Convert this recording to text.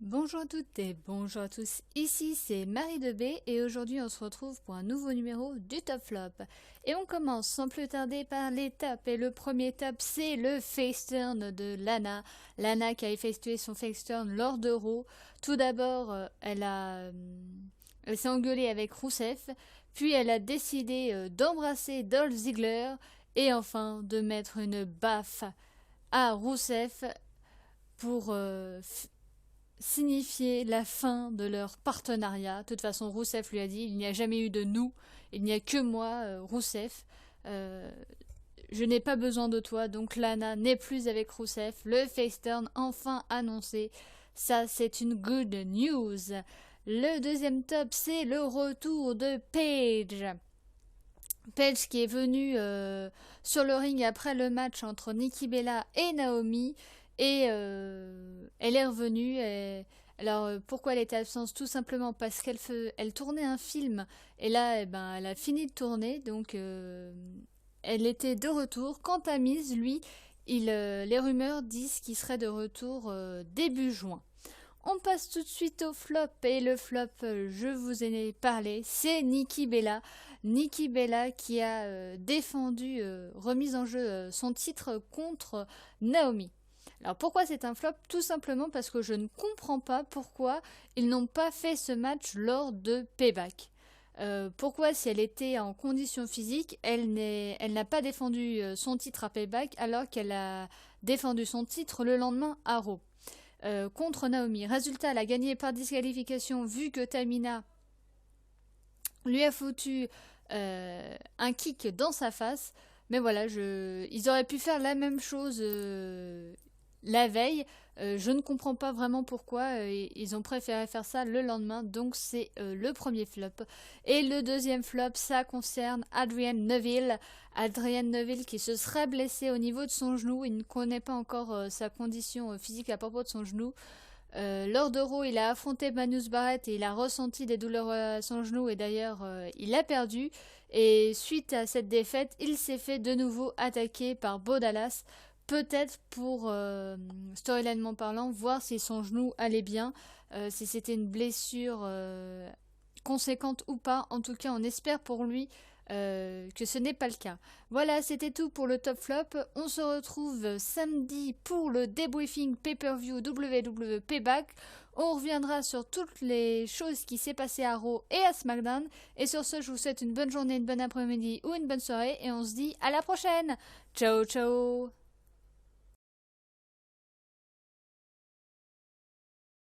Bonjour à toutes et bonjour à tous, ici c'est Marie de B et aujourd'hui on se retrouve pour un nouveau numéro du Top Flop. Et on commence sans plus tarder par les tops et le premier top c'est le face turn de Lana. Lana qui a effectué son face turn lors de Raw. Tout d'abord elle s'est engueulée avec Rousseff, puis elle a décidé d'embrasser Dolph Ziggler et enfin de mettre une baffe à Rousseff pour signifier la fin de leur partenariat. De toute façon, Rousseff lui a dit, il n'y a jamais eu de nous, il n'y a que moi, Rousseff. Euh, je n'ai pas besoin de toi, donc Lana n'est plus avec Rousseff. Le face turn enfin annoncé. Ça, c'est une good news. Le deuxième top, c'est le retour de Paige. Paige qui est venue sur le ring après le match entre Nikki Bella et Naomi. Et elle est revenue. Alors pourquoi elle était absente? Tout simplement parce elle tournait un film. Et là, elle a fini de tourner. Donc elle était de retour. Quant à Miz, lui, les rumeurs disent qu'il serait de retour début juin. On passe tout de suite au flop et le flop, je vous en ai parlé, c'est Nikki Bella. Nikki Bella qui a défendu, remise en jeu son titre contre Naomi. Alors pourquoi c'est un flop? Tout simplement parce que je ne comprends pas pourquoi ils n'ont pas fait ce match lors de Payback. Pourquoi si elle était en condition physique, elle n'a pas défendu son titre à Payback alors qu'elle a défendu son titre le lendemain à Raw contre Naomi. Résultat, elle a gagné par disqualification vu que Tamina lui a foutu un kick dans sa face. Mais voilà, ils auraient pu faire la même chose la veille. Je ne comprends pas vraiment pourquoi ils ont préféré faire ça le lendemain. Donc c'est le premier flop. Et le deuxième flop, ça concerne Adrian Neville. Adrian Neville qui se serait blessé au niveau de son genou. Il ne connaît pas encore sa condition physique à propos de son genou. Lors de Raw, il a affronté Manus Barrett et il a ressenti des douleurs à son genou et d'ailleurs il a perdu. Et suite à cette défaite, il s'est fait de nouveau attaquer par Bo Dallas. Peut-être pour, storylinement parlant, voir si son genou allait bien, si c'était une blessure conséquente ou pas. En tout cas, on espère pour lui que ce n'est pas le cas. Voilà, c'était tout pour le top flop. On se retrouve samedi pour le debriefing pay-per-view WWE Payback. On reviendra sur toutes les choses qui s'est passé à Raw et à SmackDown. Et sur ce, je vous souhaite une bonne journée, une bonne après-midi ou une bonne soirée. Et on se dit à la prochaine. Ciao, ciao.